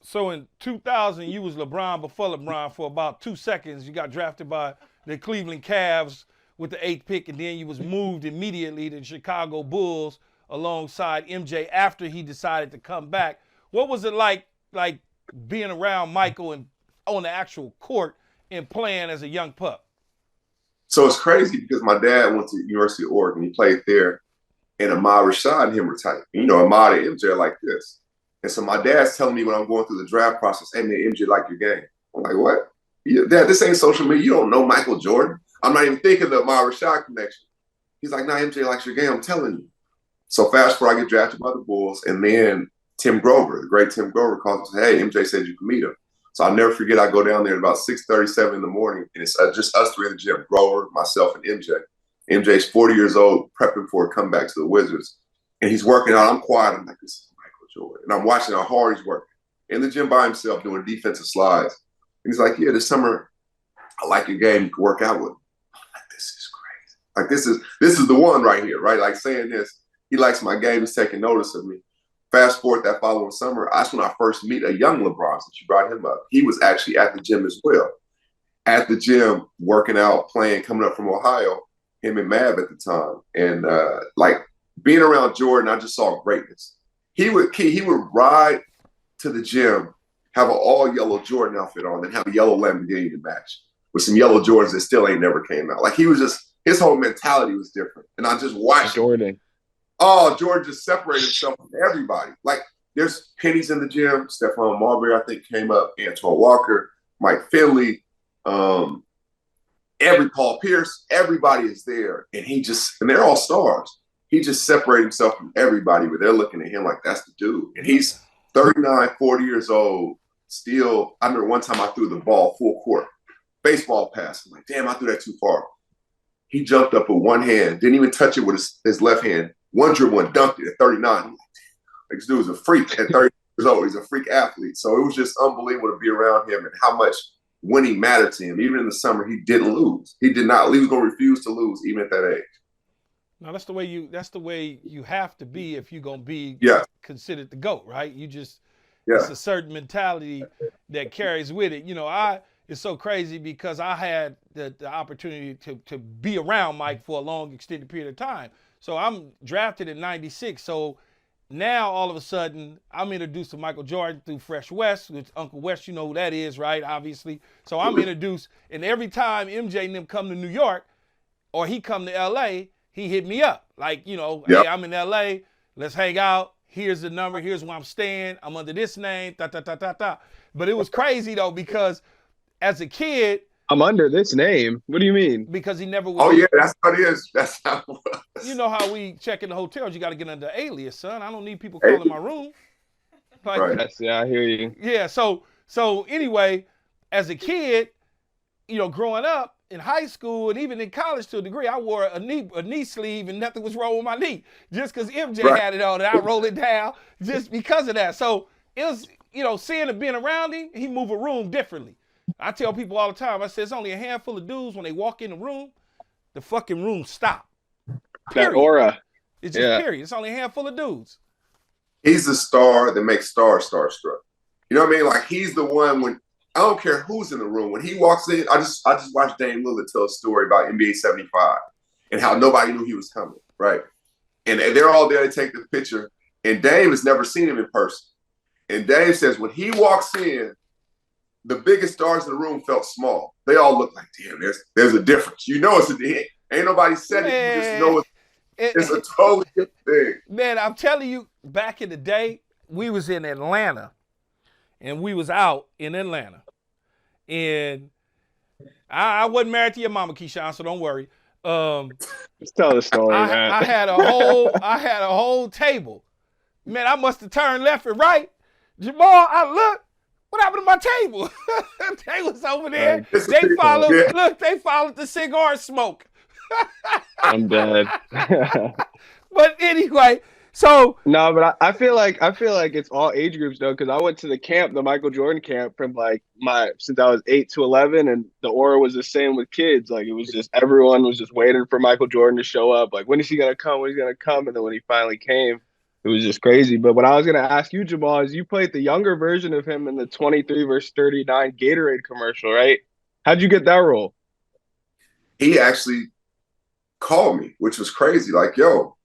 So in 2000, you was LeBron before LeBron for about 2 seconds. You got drafted by the Cleveland Cavs with the 8th pick, and then you was moved immediately to the Chicago Bulls alongside MJ after he decided to come back. What was it like being around Michael and on the actual court and playing as a young pup? So it's crazy because my dad went to the University of Oregon. He played there, and Ahmad Rashad and him were tight. You know, Ahmad and MJ are like this. And so my dad's telling me when I'm going through the draft process, hey, man, MJ like your game. I'm like, what? Yeah, Dad, this ain't social media. You don't know Michael Jordan. I'm not even thinking the Ahmad Rashad connection. He's like, nah, MJ likes your game. I'm telling you. So fast forward, I get drafted by the Bulls, and then Tim Grover, the great Tim Grover, calls and says, hey, MJ said you can meet him. So I'll never forget, I go down there at about 6:37 in the morning, and it's just us three in the gym, Grover, myself, and MJ. MJ's 40 years old, prepping for a comeback to the Wizards. And he's working out. I'm quiet. I'm like, this is Michael Jordan. And I'm watching how hard he's working. In the gym by himself doing defensive slides. And he's like, yeah, this summer, I like your game. You can work out with him. I'm like, this is crazy. Like, this is the one right here, right? Like saying this, he likes my game. He's taking notice of me. Fast forward that following summer, that's when I first meet a young LeBron, since you brought him up. He was actually at the gym as well. At the gym, working out, playing, coming up from Ohio, him and Mav at the time. And like being around Jordan, I just saw greatness. He would ride to the gym, have an all yellow Jordan outfit on, and have a yellow Lamborghini to match with some yellow Jordans that still ain't never came out. Like he was just, his whole mentality was different. And I just watched Jordan. Oh, Jordan just separated himself from everybody. Like there's pennies in the gym. Stephon Marbury, I think, came up. Antoine Walker, Mike Finley, Paul Pierce, everybody is there. And and they're all stars. He just separated himself from everybody, but they're looking at him like that's the dude. And he's 39, 40 years old, still. I remember one time I threw the ball full court, baseball pass. I'm like, damn, I threw that too far. He jumped up with one hand, didn't even touch it with his left hand. One dribble and dunked it at 39. I'm like, this dude was a freak at 30 years old. He's a freak athlete. So it was just unbelievable to be around him and how much winning mattered to him. Even in the summer, he didn't lose. He did not. He was going to refuse to lose even at that age. Now that's the way you have to be if you're gonna be considered the GOAT, right? It's a certain mentality that carries with it. You know, it's so crazy because I had the opportunity to be around Mike for a long extended period of time. So I'm drafted in '96. So now all of a sudden I'm introduced to Michael Jordan through Fresh West, which Uncle West, you know who that is, right? Obviously. So I'm introduced, and every time MJ and them come to New York or he come to LA, he hit me up. Like, you know, hey, I'm in LA, let's hang out. Here's the number, here's where I'm staying. I'm under this name, But it was crazy though, because as a kid, I'm under this name. What do you mean? Because he never was. Oh, yeah, that's how it is. That's how it was. You know how we check in the hotels, you got to get under alias, son. I don't need people calling my room. Like, right. Yeah, I hear you. Yeah, so anyway, as a kid, you know, growing up in high school and even in college to a degree, I wore a knee sleeve and nothing was wrong with my knee. Just because MJ had it on and I rolled it down just because of that. So it was, you know, seeing and being around him, he move a room differently. I tell people all the time, I say it's only a handful of dudes when they walk in the room, the fucking room stop. Period. That aura. It's just period. It's only a handful of dudes. He's the star that makes stars starstruck. You know what I mean? Like he's the one when I don't care who's in the room. When he walks in, I just watched Dame Lillard tell a story about NBA 75 and how nobody knew he was coming, right? And they're all there to take the picture. And Dame has never seen him in person. And Dame says when he walks in, the biggest stars in the room felt small. They all look like, damn, there's a difference. You know it's ain't nobody said it. You just know it's a totally different thing. Man, I'm telling you, back in the day, we was in Atlanta. And we was out in Atlanta. And I wasn't married to your mama, Keyshawn, so don't worry. Just tell the story, man. I had a whole table. Man, I must have turned left and right. Jamal, I looked. What happened to my table? They was over there. They followed the cigar smoke. I'm dead. But anyway, so no, but I feel like it's all age groups though, because I went to the Michael Jordan camp from since I was 8 to 11, and the aura was the same with kids. Like it was just everyone was just waiting for Michael Jordan to show up. Like when is he gonna come? When is he gonna come? And then when he finally came, it it was just crazy. But what I was gonna ask you, Jamal, is you played the younger version of him in the 23 versus 39 Gatorade commercial, right? How'd you get that role? He actually called me, which was crazy. Like, yo,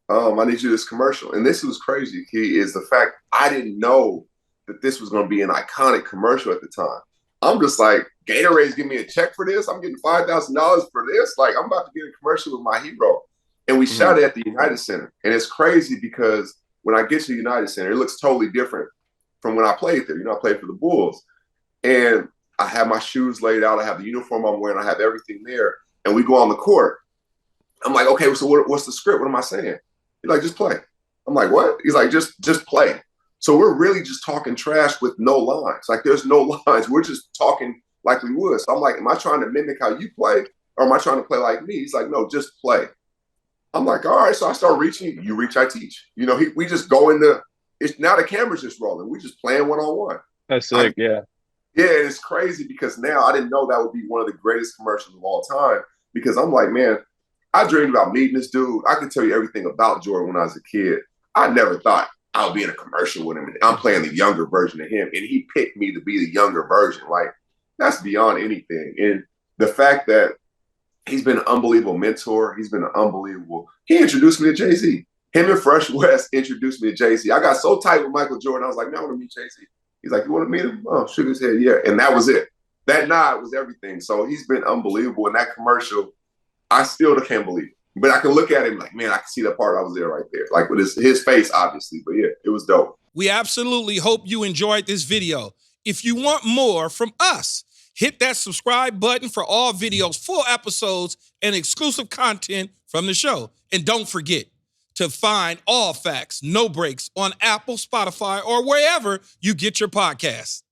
I need you this commercial. And this was crazy, Key, is the fact I didn't know that this was going to be an iconic commercial at the time. I'm just like, Gatorade's giving me a check for this. I'm getting $5,000 for this. Like, I'm about to get a commercial with my hero. And we shot it at the United Center. And it's crazy because when I get to the United Center, it looks totally different from when I played there. You know, I played for the Bulls. And I have my shoes laid out. I have the uniform I'm wearing. I have everything there. And we go on the court. I'm like, okay, so what's the script? What am I saying? He's like, just play. I'm like, what? He's like, just play. So we're really just talking trash with no lines. Like, there's no lines. We're just talking like we would. So I'm like, am I trying to mimic how you play, or am I trying to play like me? He's like, no, just play. I'm like, all right. So I start reaching. You reach, I teach. You know, we just go into it's now the camera's just rolling. We just playing one-on-one. That's sick, yeah. Yeah, it's crazy because now I didn't know that would be one of the greatest commercials of all time, because I'm like, man, I dreamed about meeting this dude. I could tell you everything about Jordan when I was a kid. I never thought I would be in a commercial with him. And I'm playing the younger version of him, and he picked me to be the younger version. Like, that's beyond anything. And the fact that he's been an unbelievable mentor, he introduced me to Jay-Z. Him and Fresh West introduced me to Jay-Z. I got so tight with Michael Jordan, I was like, man, I want to meet Jay-Z. He's like, you want to meet him? Oh, shook his head, yeah. And that was it. That nod was everything. So he's been unbelievable. In that commercial, I still can't believe it. But I can look at him like, man, I can see that part. I was there right there. Like with his face, obviously. But yeah, it was dope. We absolutely hope you enjoyed this video. If you want more from us, hit that subscribe button for all videos, full episodes, and exclusive content from the show. And don't forget to find All Facts, No Breaks on Apple, Spotify, or wherever you get your podcasts.